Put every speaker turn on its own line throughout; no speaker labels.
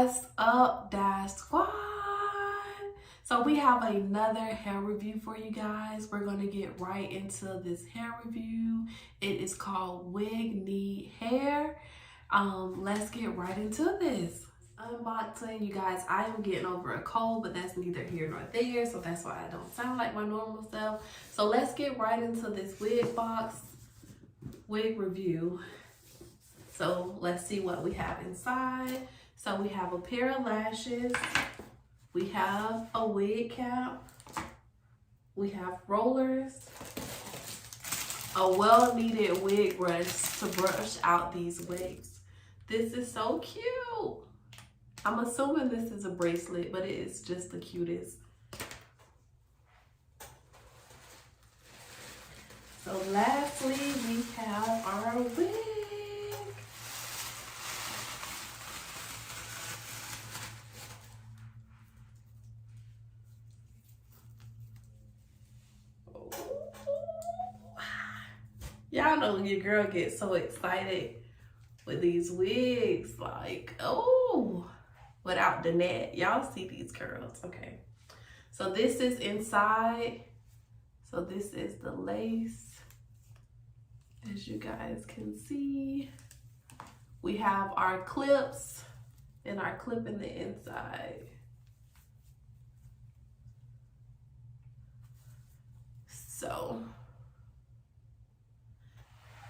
What's up, Dash Squad? So we have another hair review for you guys. We're going to get right into this hair review. It is called WIGNEE Hair. Let's get right into this unboxing. You guys, I am getting over a cold, but that's neither here nor there, so that's why I don't sound like my normal self. So let's get right into this wig review. So let's see what we have inside. So we have a pair of lashes, we have a wig cap, we have rollers, a well-needed wig brush to brush out these wigs. This is so cute. I'm assuming this is a bracelet, but it is just the cutest. So lastly, we have our wig. Y'all know your girl gets so excited with these wigs, like, oh, without the net. Y'all see these curls, okay. So this is inside. So this is the lace, as you guys can see. We have our clips and our clip in the inside. So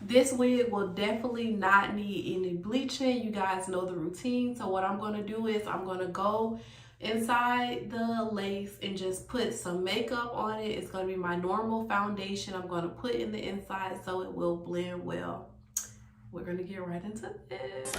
this wig will definitely not need any bleaching. You guys know the routine. So what I'm going to do is I'm going to go inside the lace and just put some makeup on it. It's going to be my normal foundation. I'm going to put in the inside so it will blend well. We're going to get right into this.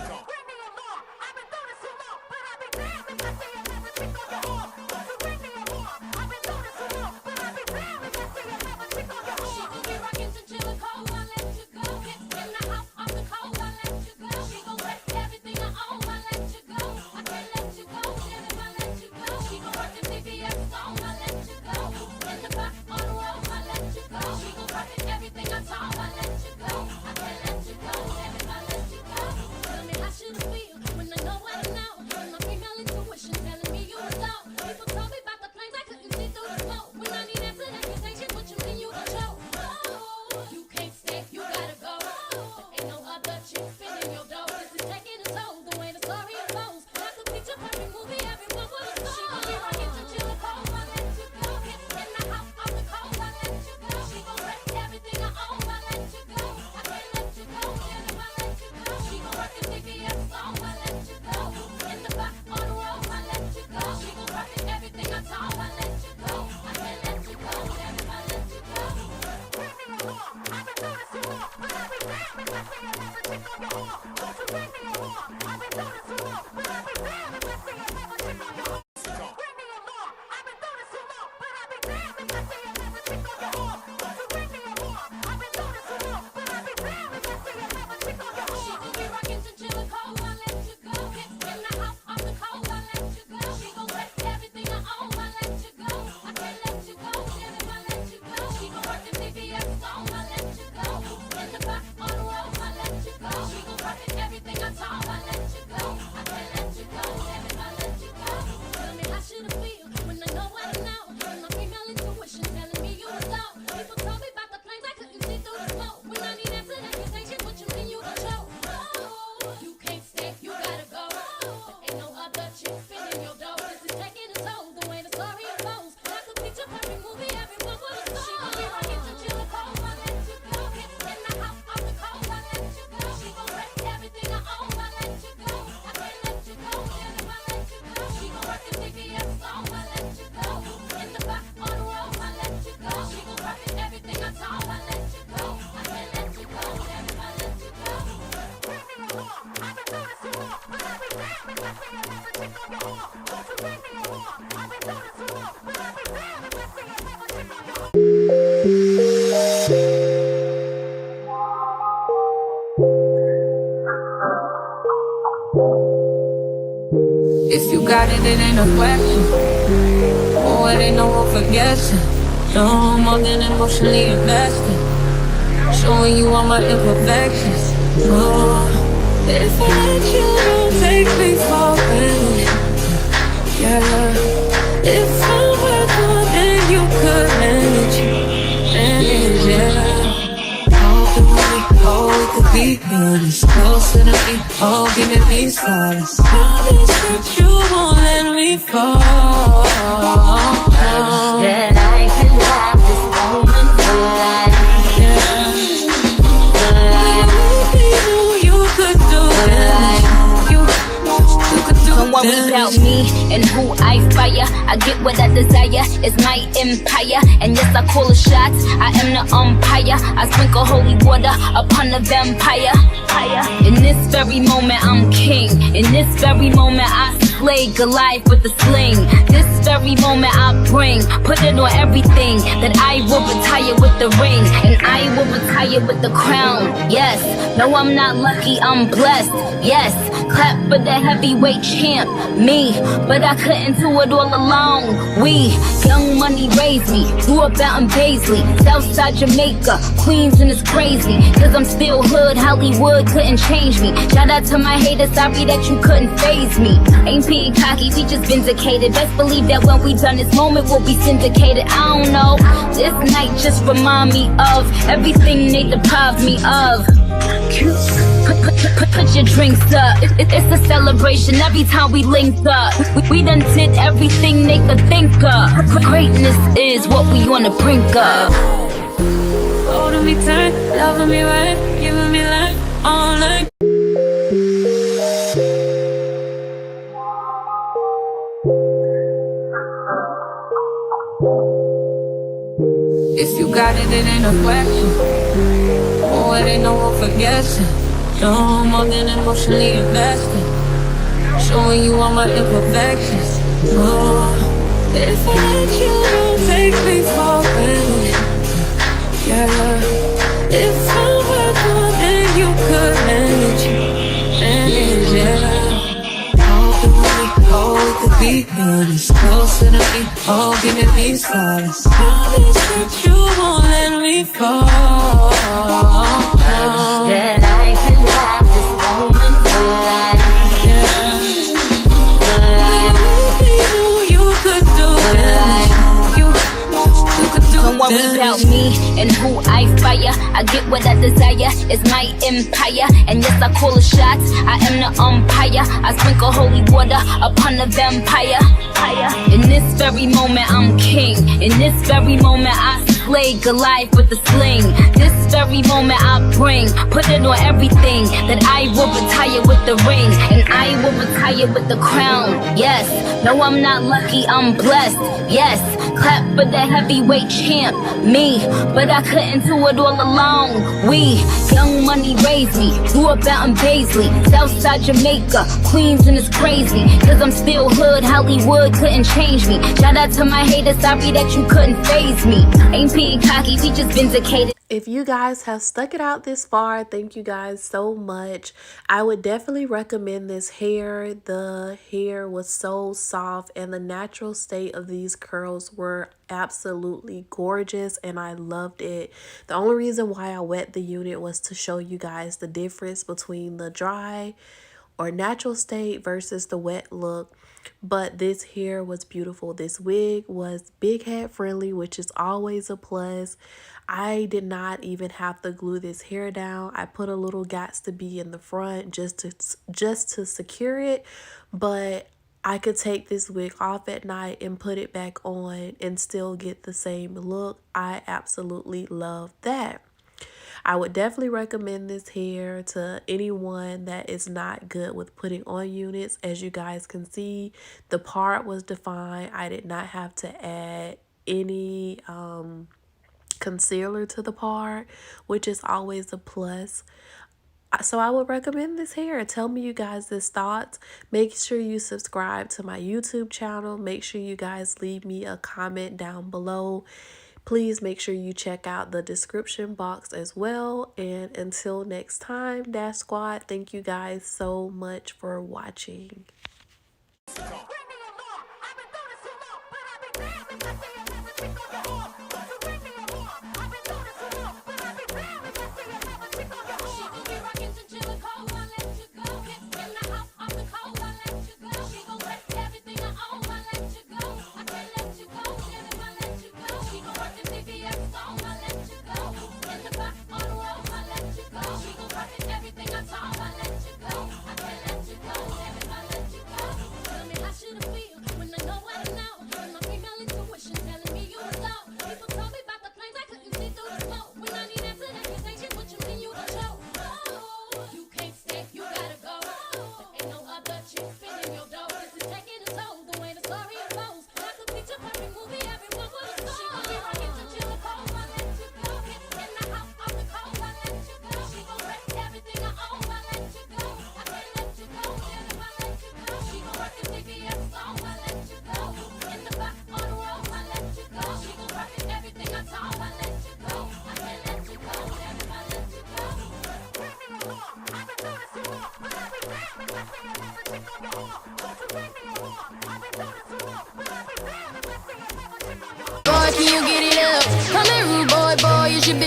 If you got it, it ain't a question. Oh, it ain't no room for guessing. No more than emotionally invested. Showing you all my imperfections. Oh, if I let you, don't take me for granted. honest. Closer to me, oh, giving me solace. Promise that you won't let me fall. That I can have this moment for life. You could do it. You could do it. Don't worry about me and who I fire. I get what I desire, it's my empire. And yes, I call the shots, I am the umpire. I sprinkle holy water upon the vampire. In this very moment, I'm king. In this very moment, I slay Goliath with the sling. This very moment, I bring, put it on everything. That I will retire with the ring, and I will retire with the crown. Yes, no, I'm not lucky, I'm blessed. Yes, clap for the heavyweight champ, me. But I couldn't do it all alone. We, young money raised me, grew up out in Paisley, Southside Jamaica, Queens, and it's crazy. Cause I'm still hood, Hollywood couldn't change me. Shout out to my haters, sorry that you couldn't faze me. Ain't being cocky, we just vindicated. Best believe that when we done this moment will be syndicated. I don't know, this night just remind me of everything they deprived me of. Put your drinks up, it's a celebration every time we link up. We done did everything they could think of. Greatness is what we on the brink of. Holding me tight, loving me right, giving me life all night. If you got it, it ain't a question. Oh, it ain't no room for guessing. No more than emotionally invested. Showing you all my imperfections. Oh, if I let you, don't take me for granted. Yeah, if I were more than you could manage, yeah. Oh, we could be honest. Closer to me, oh, giving me solace. Promise that you won't let me fall. That I can have this moment for life. You could do it. You could do it. Don't worry about me and who I fire. I get what I desire, it's my empire. And yes, I call the shots, I am the umpire. I sprinkle holy water upon the vampire. In this very moment, I'm king. In this very moment, I slay Goliath with the sling. This very moment, I bring, put it on everything. That I will retire with the ring, and I will retire with the crown. Yes, no, I'm not lucky, I'm blessed. Yes, clap for the heavyweight champ, me. But I couldn't do it all alone. We, young money raised me, grew up out in Paisley, Southside Jamaica, Queens, and it's crazy. Cause I'm still hood, Hollywood couldn't change me. Shout out to my haters, sorry that you couldn't faze me. Ain't being cocky, we just vindicated.
If you guys have stuck it out this far, thank you guys so much. I would definitely recommend this hair. The hair was so soft and the natural state of these curls were absolutely gorgeous and I loved it. The only reason why I wet the unit was to show you guys the difference between the dry or natural state versus the wet look. But this hair was beautiful. This wig was big head friendly, which is always a plus. I did not even have to glue this hair down. I put a little Gots to Be in the front just to secure it, but I could take this wig off at night and put it back on and still get the same look. I absolutely love that. I would definitely recommend this hair to anyone that is not good with putting on units. As you guys can see, the part was defined. I did not have to add any concealer to the part, which is always a plus. So I would recommend this hair. Tell me you guys this thoughts. Make sure you subscribe to my YouTube channel. Make sure you guys leave me a comment down below. Please make sure you check out the description box as well. And until next time, Dash Squad, thank you guys so much for watching.
Everything I Boy, can you get it up? Come here, rude boy, boy, you should be